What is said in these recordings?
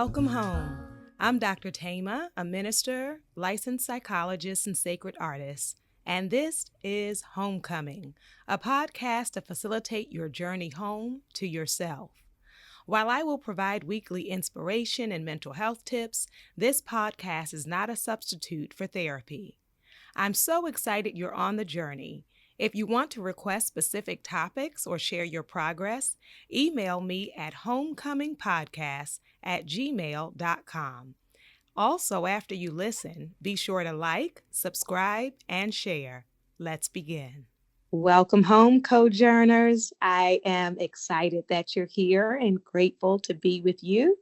Welcome home. I'm Dr. Thema, a minister, licensed psychologist, and sacred artist, and this is Homecoming, a podcast to facilitate your journey home to yourself. While I will provide weekly inspiration and mental health tips, this podcast is not a substitute for therapy. I'm so excited you're on the journey. If you want to request specific topics or share your progress, email me at homecomingpodcast@gmail.com. Also, after you listen, be sure to like, subscribe, and share. Let's begin. Welcome home, Cojourners. I am excited that you're here and grateful to be with you.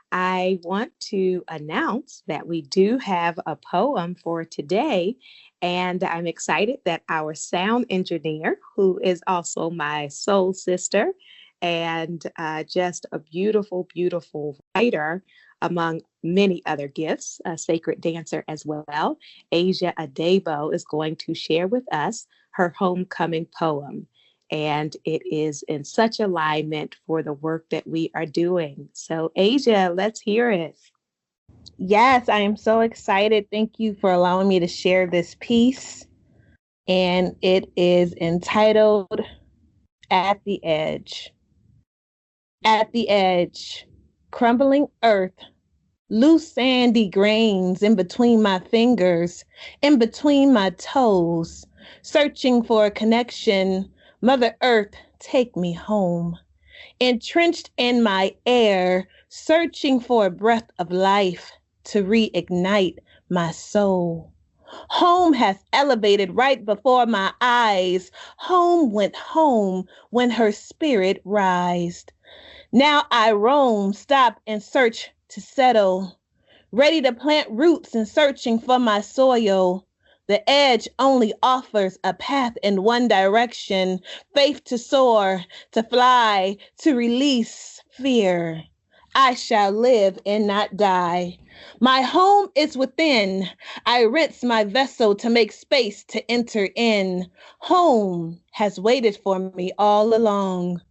I want to announce that we do have a poem for today, and I'm excited that our sound engineer, who is also my soul sister and just a beautiful, beautiful writer, among many other gifts, a sacred dancer as well, Adeagbo is going to share with us her homecoming poem. And it is in such alignment for the work that we are doing. So, Asia, let's hear it. Yes, I am so excited. Thank you for allowing me to share this piece. And it is entitled At the Edge. At the edge, crumbling earth, loose sandy grains in between my fingers, in between my toes, searching for a connection. Mother Earth, take me home. Entrenched in my air, searching for a breath of life to reignite my soul. Home has elevated right before my eyes. Home went home when her spirit rised. Now I roam, stop, and search to settle, ready to plant roots and searching for my soil. The edge only offers a path in one direction, faith to soar, to fly, to release fear. I shall live and not die. My home is within. I rinse my vessel to make space to enter in. Home has waited for me all along.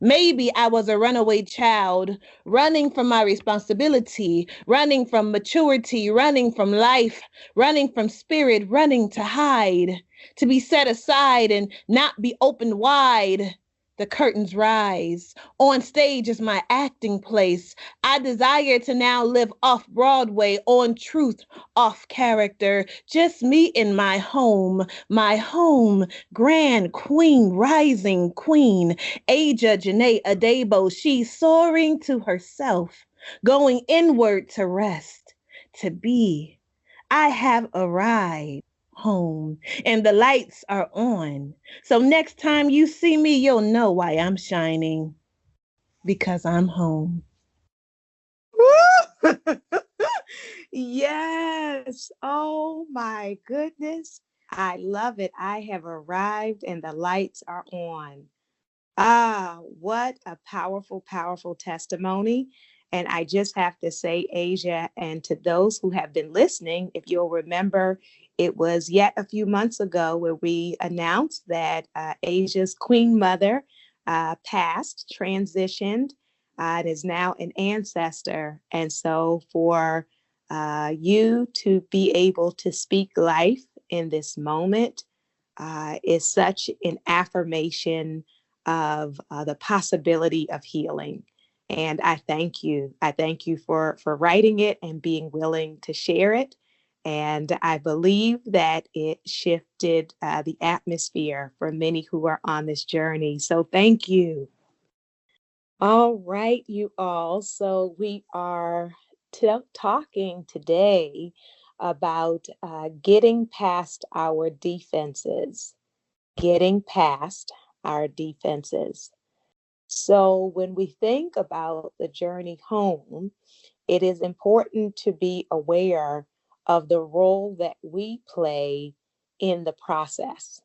Maybe I was a runaway child, running from my responsibility, running from maturity, running from life, running from spirit, running to hide, to be set aside and not be opened wide. The curtains rise. On stage is my acting place. I desire to now live off Broadway, on truth, off character. Just me in my home, grand queen, rising queen. Aja Janae Adeagbo, she's soaring to herself, going inward to rest, to be. I have arrived home and the lights are on. So next time you see me, you'll know why I'm shining, because I'm home. Yes. Oh my goodness. I love it. I have arrived and the lights are on. Ah, what a powerful, powerful testimony. And I just have to say, Asia, and to those who have been listening, if you'll remember, it was yet a few months ago where we announced that Asia's queen mother passed, transitioned, and is now an ancestor. And so for you to be able to speak life in this moment is such an affirmation of the possibility of healing. And I thank you. I thank you for writing it and being willing to share it. And I believe that it shifted the atmosphere for many who are on this journey. So thank you. All right, you all. So we are talking today about getting past our defenses. Getting past our defenses. So when we think about the journey home, it is important to be aware of the role that we play in the process.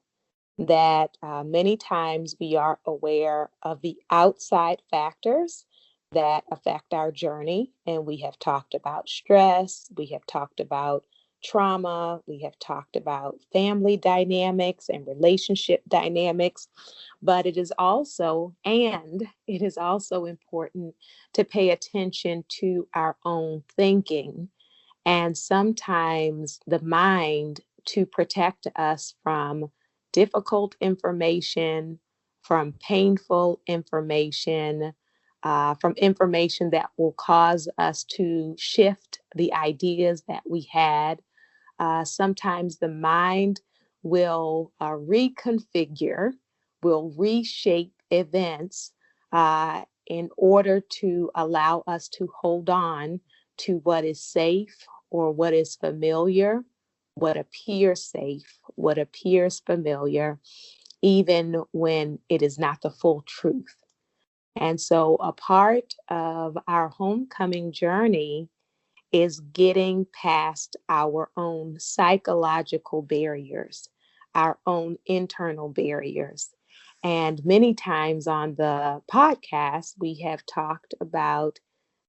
That many times we are aware of the outside factors that affect our journey. And we have talked about stress, we have talked about trauma. We have talked about family dynamics and relationship dynamics. But it is also important to pay attention to our own thinking and sometimes the mind to protect us from difficult information, from painful information, from information that will cause us to shift the ideas that we had. Sometimes the mind will reconfigure, will reshape events in order to allow us to hold on to what is safe or what is familiar, what appears safe, what appears familiar, even when it is not the full truth. And so, a part of our homecoming journey is getting past our own psychological barriers, our own internal barriers. And many times on the podcast, we have talked about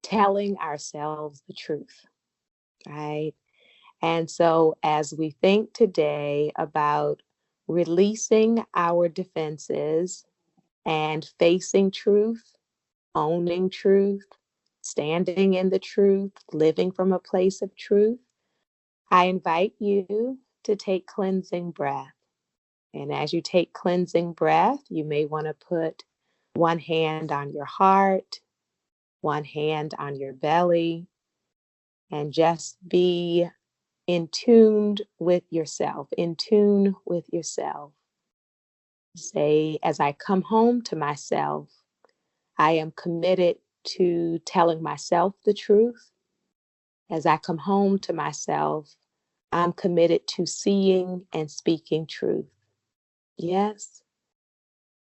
telling ourselves the truth, right? And so, as we think today about releasing our defenses and facing truth, owning truth, standing in the truth, living from a place of truth, I invite you to take cleansing breath. And as you take cleansing breath, you may want to put one hand on your heart, one hand on your belly, and just be in tune with yourself, in tune with yourself. Say, as I come home to myself, I am committed to telling myself the truth. As I come home to myself, I'm committed to seeing and speaking truth. Yes.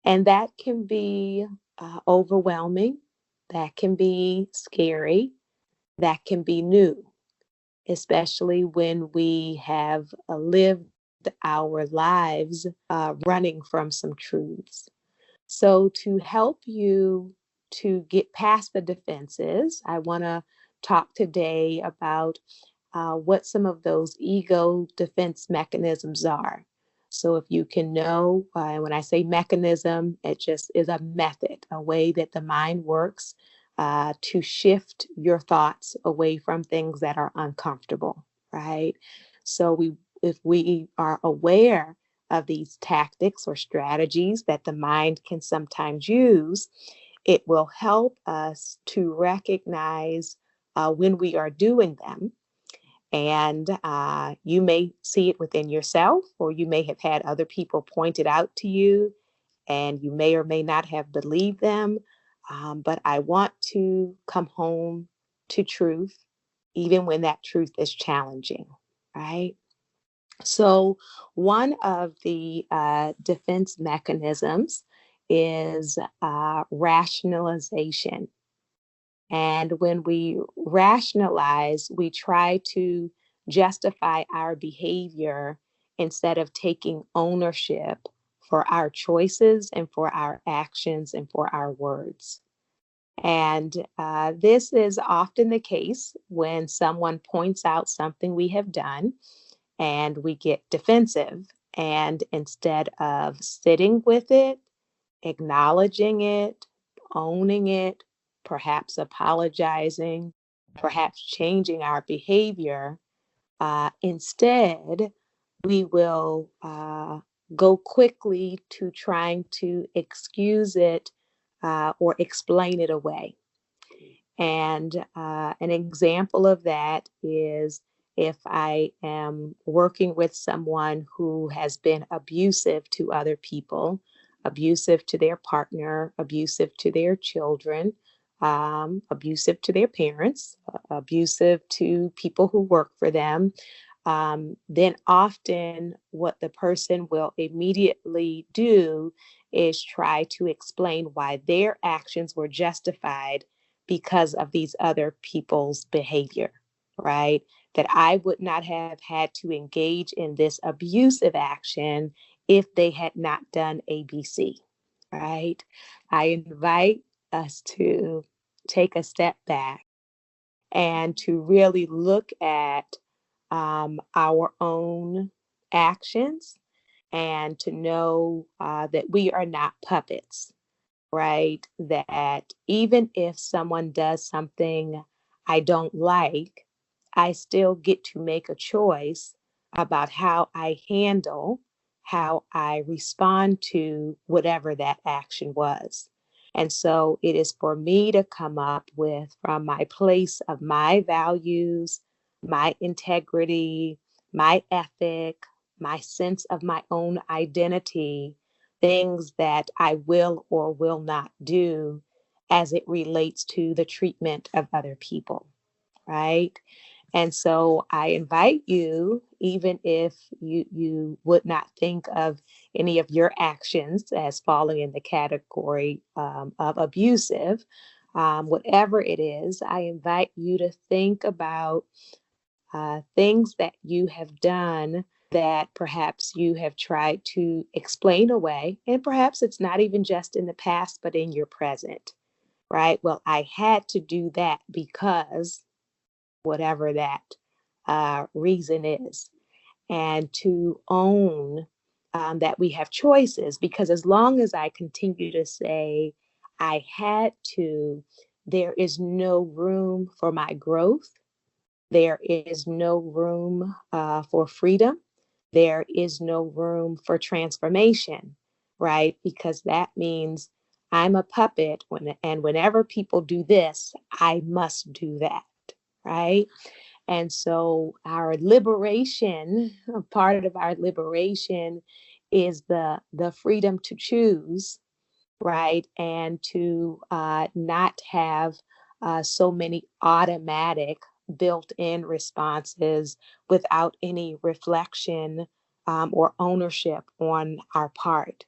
And that can be overwhelming. That can be scary. That can be new, especially when we have lived our lives running from some truths. So, to help you to get past the defenses, I want to talk today about what some of those ego defense mechanisms are. So, if you can know, when I say mechanism, it just is a method, a way that the mind works to shift your thoughts away from things that are uncomfortable, right? So, if we are aware of these tactics or strategies that the mind can sometimes use, it will help us to recognize when we are doing them. And you may see it within yourself, or you may have had other people point it out to you, and you may or may not have believed them. But I want to come home to truth, even when that truth is challenging, right? So, one of the defense mechanisms is rationalization. And when we rationalize, we try to justify our behavior instead of taking ownership for our choices and for our actions and for our words. And this is often the case when someone points out something we have done and we get defensive. And instead of sitting with it, acknowledging it, owning it, perhaps apologizing, perhaps changing our behavior, instead, we will go quickly to trying to excuse it or explain it away. And an example of that is if I am working with someone who has been abusive to other people, abusive to their partner, abusive to their children, abusive to their parents, abusive to people who work for them, then often what the person will immediately do is try to explain why their actions were justified because of these other people's behavior, right? That I would not have had to engage in this abusive action if they had not done ABC, right? I invite us to take a step back and to really look at our own actions and to know that we are not puppets, right? That even if someone does something I don't like, I still get to make a choice about how I handle, how I respond to whatever that action was. And so it is for me to come up with, from my place of my values, my integrity, my ethic, my sense of my own identity, things that I will or will not do as it relates to the treatment of other people, right? And so I invite you, even if you would not think of any of your actions as falling in the category of abusive, whatever it is, I invite you to think about things that you have done that perhaps you have tried to explain away. And perhaps it's not even just in the past, but in your present, right? Well, I had to do that because whatever that reason is. And to own that we have choices, because as long as I continue to say, I had to, there is no room for my growth. There is no room for freedom. There is no room for transformation, right? Because that means I'm a puppet and whenever people do this, I must do that, right? And so our liberation, part of our liberation is the freedom to choose, right? And to not have so many automatic built in responses without any reflection or ownership on our part.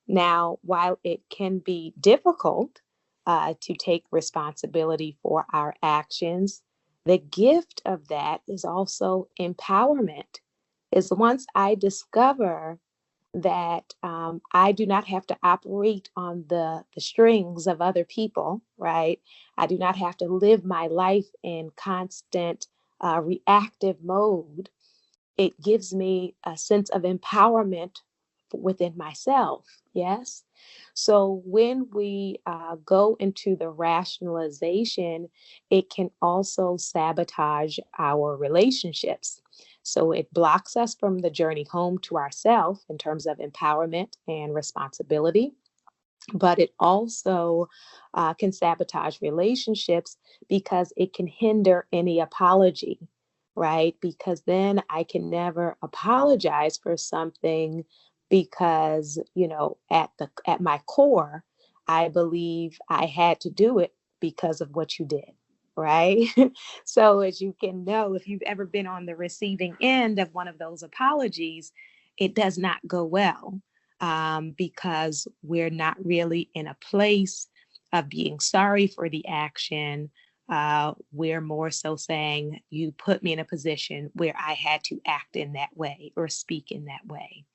Now, while it can be difficult to take responsibility for our actions, the gift of that is also empowerment. Is once I discover that I do not have to operate on the strings of other people, right? I do not have to live my life in constant reactive mode. It gives me a sense of empowerment within myself. Yes. So when we go into the rationalization, it can also sabotage our relationships. So it blocks us from the journey home to ourself in terms of empowerment and responsibility, but it also can sabotage relationships because it can hinder any apology, right? Because then I can never apologize for something because, at my core, I believe I had to do it because of what you did, right? So as you can know, if you've ever been on the receiving end of one of those apologies, it does not go well because we're not really in a place of being sorry for the action. We're more so saying, you put me in a position where I had to act in that way or speak in that way.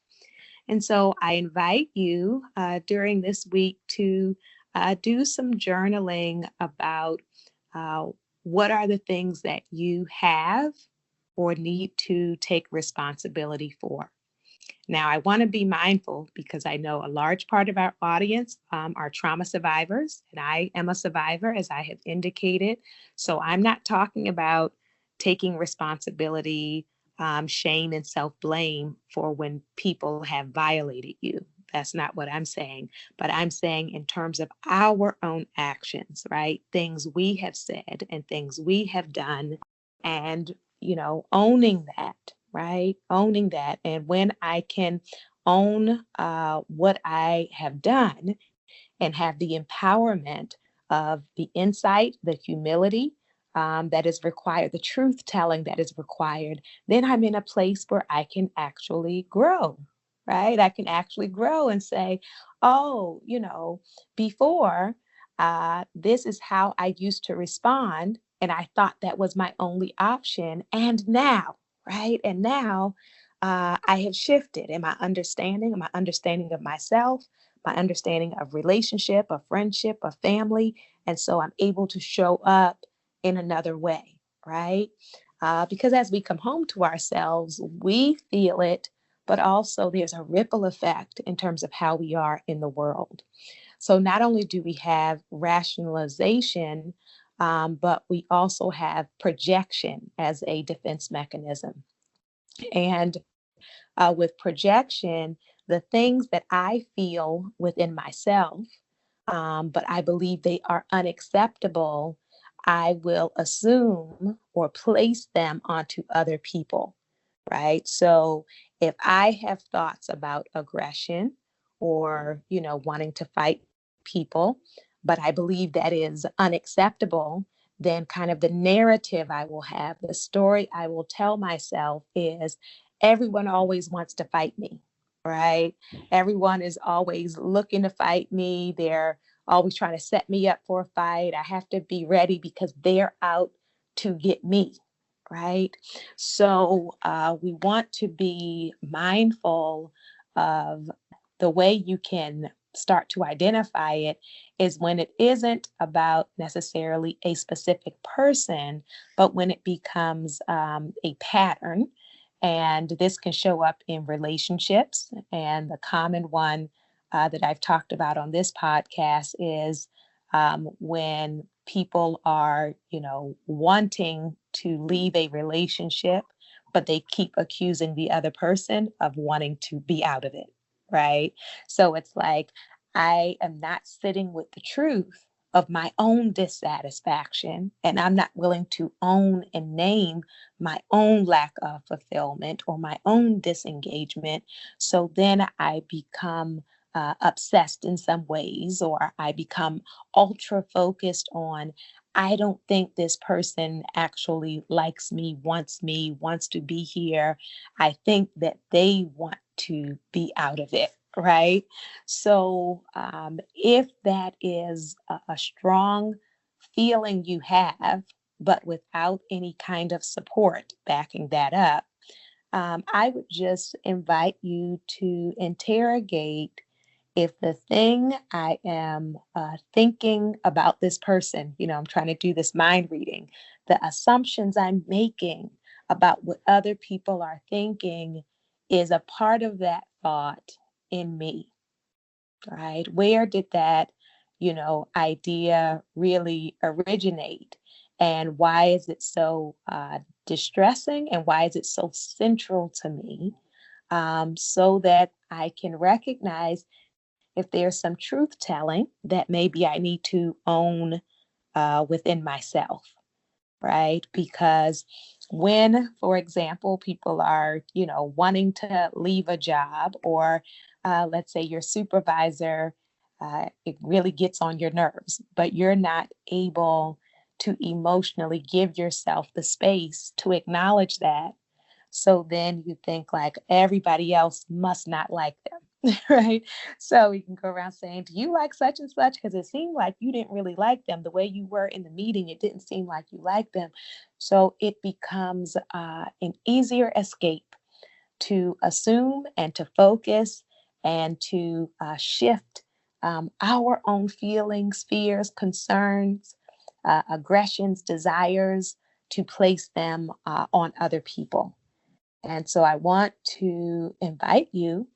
And so I invite you during this week to do some journaling about uh, what are the things that you have or need to take responsibility for. Now, I want to be mindful because I know a large part of our audience are trauma survivors, and I am a survivor, as I have indicated. So I'm not talking about taking responsibility, shame, and self blame for when people have violated you. That's not what I'm saying. But I'm saying in terms of our own actions, right? Things we have said and things we have done, and owning that, right? Owning that. And when I can own what I have done and have the empowerment of the insight, the humility that is required, the truth telling that is required, then I'm in a place where I can actually grow, right? I can actually grow and say, oh, before this is how I used to respond. And I thought that was my only option. And now, right? And now I have shifted in my understanding of myself, my understanding of relationship, of friendship, of family. And so I'm able to show up in another way, right? Because as we come home to ourselves, we feel it, but also there's a ripple effect in terms of how we are in the world. So not only do we have rationalization, but we also have projection as a defense mechanism. And with projection, the things that I feel within myself, but I believe they are unacceptable, I will assume or place them onto other people, right? So if I have thoughts about aggression or, wanting to fight people, but I believe that is unacceptable, then kind of the narrative I will have, the story I will tell myself is everyone always wants to fight me, right? Everyone is always looking to fight me. They're always trying to set me up for a fight. I have to be ready because they're out to get me, right? So we want to be mindful of the way you can start to identify it is when it isn't about necessarily a specific person, but when it becomes a pattern. And this can show up in relationships. And the common one that I've talked about on this podcast is when people are, wanting to leave a relationship, but they keep accusing the other person of wanting to be out of it, right? So it's like, I am not sitting with the truth of my own dissatisfaction, and I'm not willing to own and name my own lack of fulfillment or my own disengagement. So then I become obsessed in some ways, or I become ultra focused on, I don't think this person actually likes me, wants to be here. I think that they want to be out of it, right? So if that is a strong feeling you have, but without any kind of support backing that up, I would just invite you to interrogate if the thing I am thinking about this person, I'm trying to do this mind reading, the assumptions I'm making about what other people are thinking is a part of that thought in me, right? Where did that, idea really originate? And why is it so distressing? And why is it so central to me? So that I can recognize if there's some truth telling that maybe I need to own within myself, right? Because when, for example, people are, wanting to leave a job, or let's say your supervisor, it really gets on your nerves, but you're not able to emotionally give yourself the space to acknowledge that. So then you think like everybody else must not like them, right? So you can go around saying, do you like such and such? Because it seemed like you didn't really like them. The way you were in the meeting, it didn't seem like you liked them. So it becomes an easier escape to assume and to focus and to shift our own feelings, fears, concerns, aggressions, desires, to place them on other people. And so I want to invite you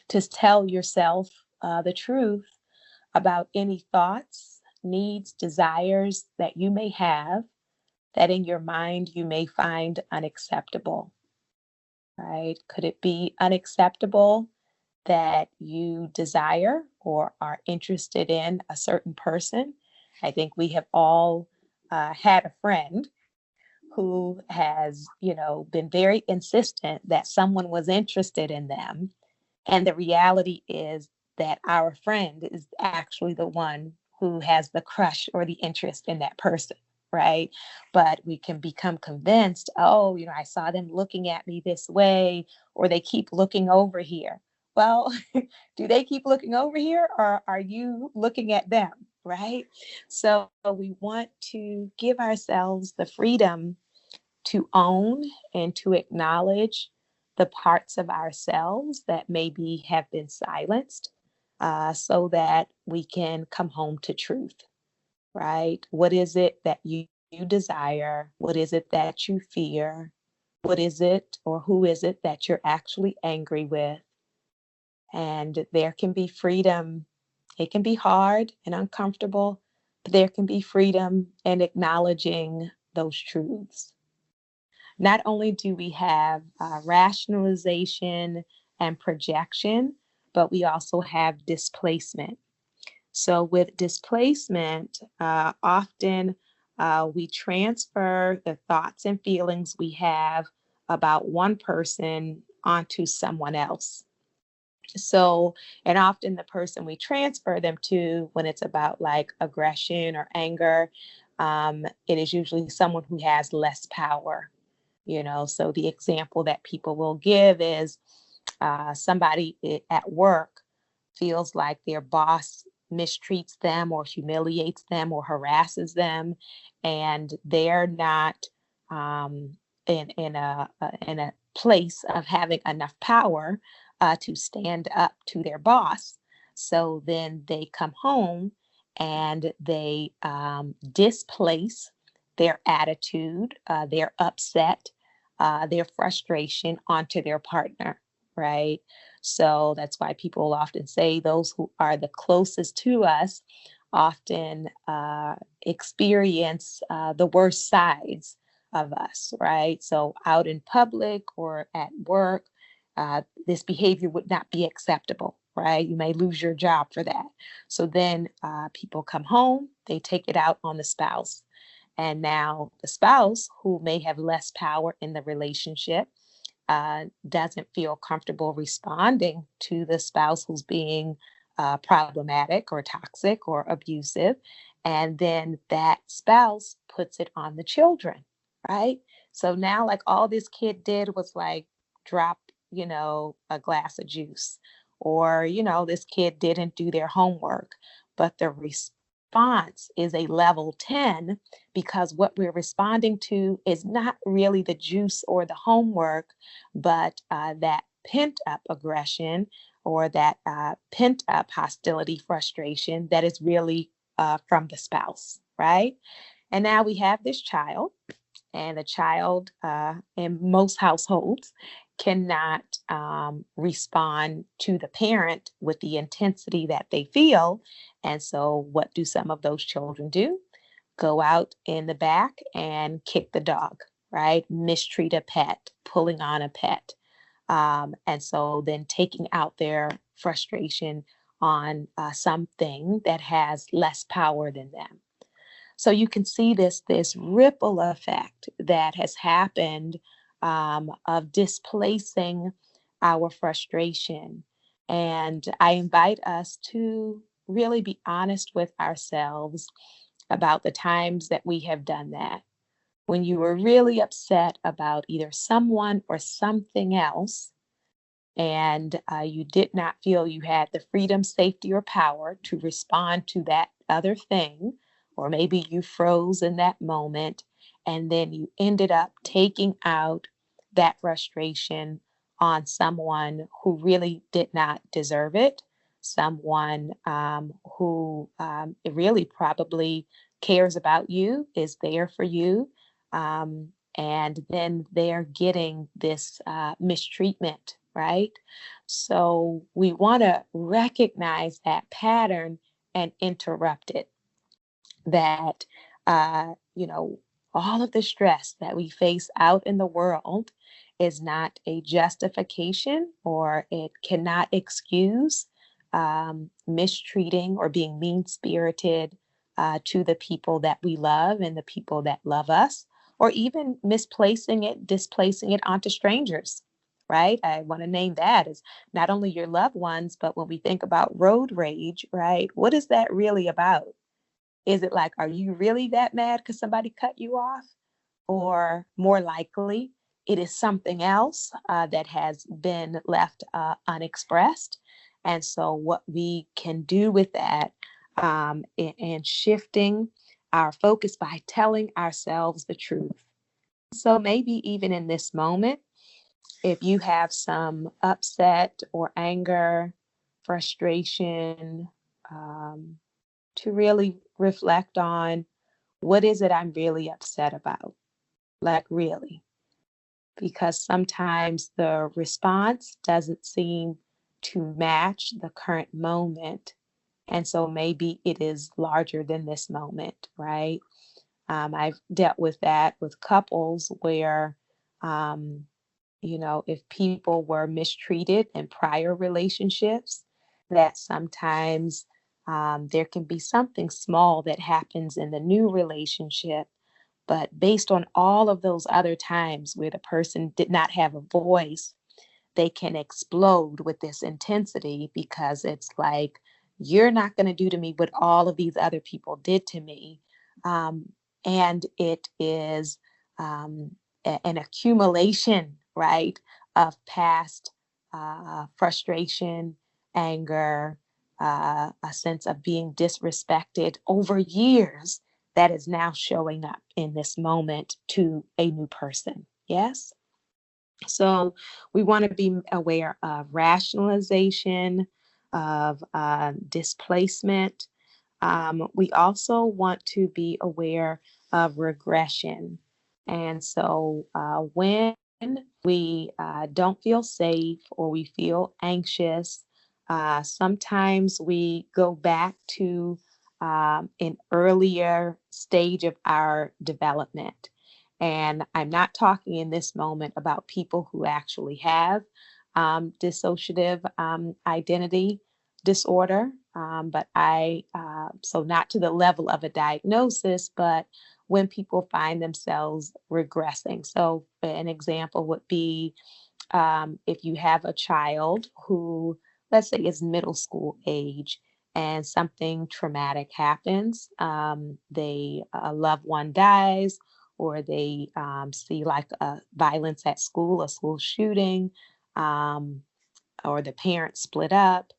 to tell yourself the truth about any thoughts, needs, desires that you may have that in your mind you may find unacceptable, right? Could it be unacceptable that you desire or are interested in a certain person? I think we have all had a friend who has, been very insistent that someone was interested in them. And the reality is that our friend is actually the one who has the crush or the interest in that person, right? But we can become convinced, oh, I saw them looking at me this way, or they keep looking over here. Well, do they keep looking over here, or are you looking at them, right? So we want to give ourselves the freedom to own and to acknowledge the parts of ourselves that maybe have been silenced, so that we can come home to truth, right? What is it that you desire? What is it that you fear? What is it or who is it that you're actually angry with? And there can be freedom. It can be hard and uncomfortable, but there can be freedom in acknowledging those truths. Not only do we have rationalization and projection, but we also have displacement. So, with displacement, often we transfer the thoughts and feelings we have about one person onto someone else. So, and often the person we transfer them to, when it's about like aggression or anger, it is usually someone who has less power. So the example that people will give is somebody at work feels like their boss mistreats them or humiliates them or harasses them, and they're not um, in a place of having enough power to stand up to their boss. So then they come home and they displace their attitude, their upset, their frustration onto their partner, right? So that's why people often say those who are the closest to us often experience the worst sides of us, right? So out in public or at work, this behavior would not be acceptable, right? You may lose your job for that. So then people come home, they take it out on the spouse. And now the spouse, who may have less power in the relationship, doesn't feel comfortable responding to the spouse who's being problematic or toxic or abusive. And then that spouse puts it on the children, right? So now, like, all this kid did was like drop, a glass of juice, or, this kid didn't do their homework. But the response is a level 10 because what we're responding to is not really the juice or the homework, but that pent up aggression or that pent up hostility, frustration that is really from the spouse, right? And now we have this child, and the child in most households cannot respond to the parent with the intensity that they feel. And so, what do some of those children do? Go out in the back and kick the dog, right? Mistreat a pet, pulling on a pet. And so then taking out their frustration on something that has less power than them. So you can see this ripple effect that has happened of displacing our frustration. And I invite us to really be honest with ourselves about the times that we have done that. When you were really upset about either someone or something else, and you did not feel you had the freedom, safety, or power to respond to that other thing, or maybe you froze in that moment, and then you ended up taking out that frustration on someone who really did not deserve it, someone who really probably cares about you, is there for you. And then they're getting this mistreatment, right? So we want to recognize that pattern and interrupt it. That, all of the stress that we face out in the world is not a justification, or it cannot excuse mistreating or being mean spirited to the people that we love and the people that love us, or even misplacing it, displacing it onto strangers. Right? I want to name that as not only your loved ones, but when we think about road rage, right? What is that really about? Is it like, are you really that mad because somebody cut you off? Or more likely, it is something else that has been left unexpressed. And so, what we can do with that, and shifting our focus by telling ourselves the truth. So, maybe even in this moment, if you have some upset or anger, frustration, to really reflect on, What is it I'm really upset about? Like, really? Because sometimes the response doesn't seem to match the current moment. And so maybe it is larger than this moment, right? I've dealt with that with couples where, um, if people were mistreated in prior relationships, that sometimes there can be something small that happens in the new relationship. But based on all of those other times where the person did not have a voice, they can explode with this intensity because it's like, you're not going to do to me what all of these other people did to me. Um, and it is an accumulation, right, of past frustration, anger, a sense of being disrespected over years that is now showing up in this moment to a new person. Yes? So we want to be aware of rationalization, of displacement. We also want to be aware of regression. And so when we don't feel safe or we feel anxious, sometimes we go back to an earlier stage of our development. And I'm not talking in this moment about people who actually have dissociative identity disorder, but so not to the level of a diagnosis, but when people find themselves regressing. So, an example would be if you have a child who, let's say, is middle school age and something traumatic happens, a loved one dies, or they see like a violence at school, a school shooting, um, or the parents split up.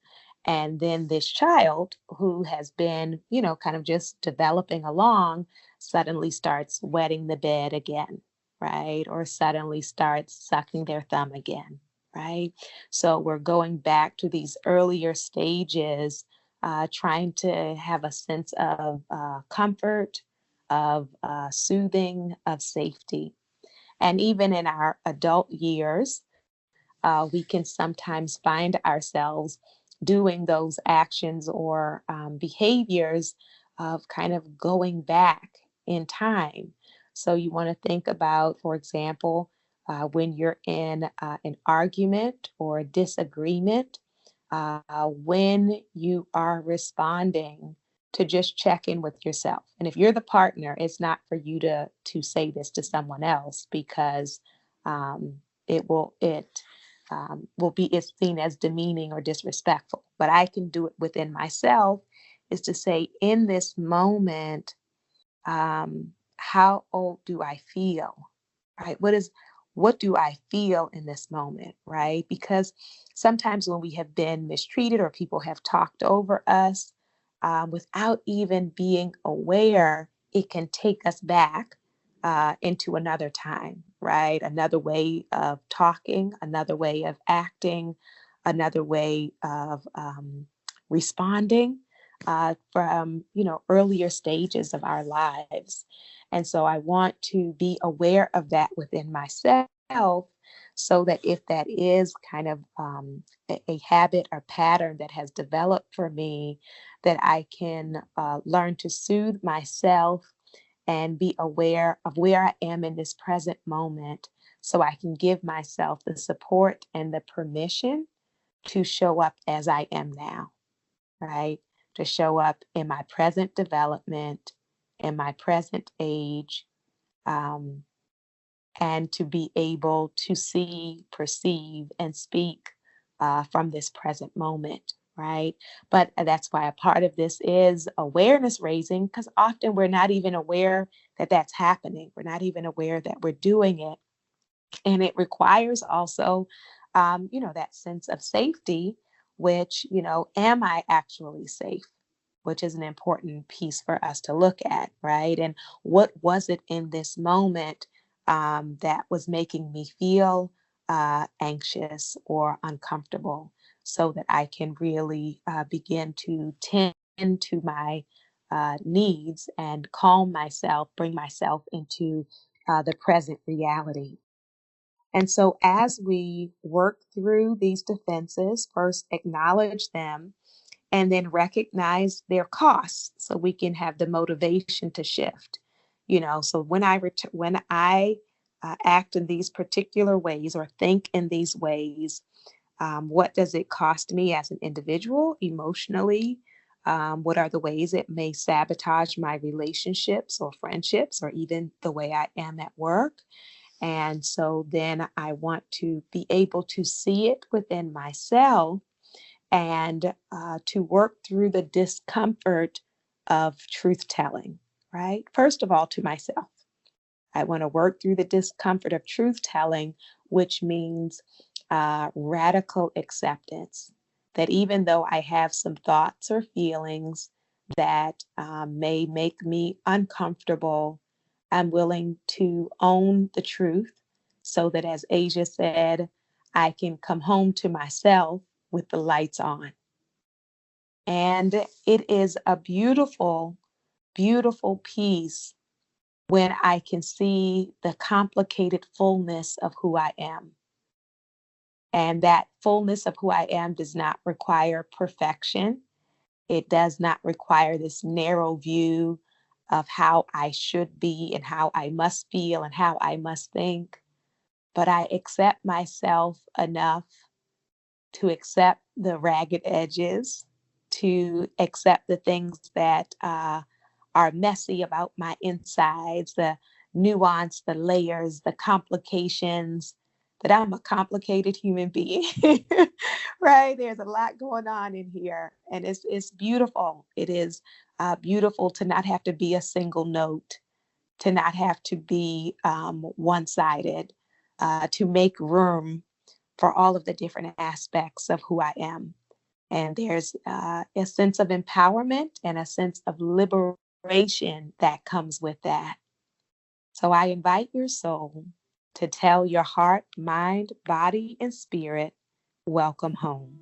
And then this child who has been, kind of just developing along suddenly starts wetting the bed again, right? Or suddenly starts sucking their thumb again, right? So we're going back to these earlier stages, trying to have a sense of comfort, of soothing, of safety. And even in our adult years, we can sometimes find ourselves doing those actions or behaviors of kind of going back in time. So you want to think about, for example, when you're in an argument or a disagreement, when you are responding to just check in with yourself. And if you're the partner, it's not for you to say this to someone else because um, it will be it's seen as demeaning or disrespectful. But I can do it within myself, is to say, in this moment, how old do I feel? Right? What do I feel in this moment? Right? Because sometimes when we have been mistreated or people have talked over us, without even being aware, it can take us back into another time, right? Another way of talking, another way of acting, another way of responding from earlier stages of our lives. And so I want to be aware of that within myself, so that if that is kind of a habit or pattern that has developed for me, that I can learn to soothe myself and be aware of where I am in this present moment, so I can give myself the support and the permission to show up as I am now, right? To show up in my present development, in my present age, um, and to be able to see, perceive, and speak from this present moment, right? But that's why a part of this is awareness raising, because often we're not even aware that that's happening. We're not even aware that we're doing it. And it requires also, that sense of safety, which, am I actually safe? Which is an important piece for us to look at, right? And what was it in this moment that was making me feel anxious or uncomfortable, so that I can really begin to tend to my needs and calm myself, bring myself into the present reality. And so, as we work through these defenses, first acknowledge them and then recognize their costs so we can have the motivation to shift. So when I act in these particular ways or think in these ways, what does it cost me as an individual emotionally? What are the ways it may sabotage my relationships or friendships or even the way I am at work? And so then I want to be able to see it within myself and to work through the discomfort of truth telling, right? First of all, to myself. I want to work through the discomfort of truth telling, which means radical acceptance. That even though I have some thoughts or feelings that may make me uncomfortable, I'm willing to own the truth so that, as Asia said, I can come home to myself with the lights on. And it is a beautiful, beautiful piece when I can see the complicated fullness of who I am. And that fullness of who I am does not require perfection. It does not require this narrow view of how I should be and how I must feel and how I must think. But I accept myself enough to accept the ragged edges, to accept the things that are messy about my insides, the nuance, the layers, the complications, that I'm a complicated human being, right? There's a lot going on in here, and it's beautiful. It is beautiful to not have to be a single note, to not have to be one-sided, to make room for all of the different aspects of who I am. And there's a sense of empowerment and a sense of liberation that comes with that. So I invite your soul to tell your heart, mind, body, and spirit, welcome home.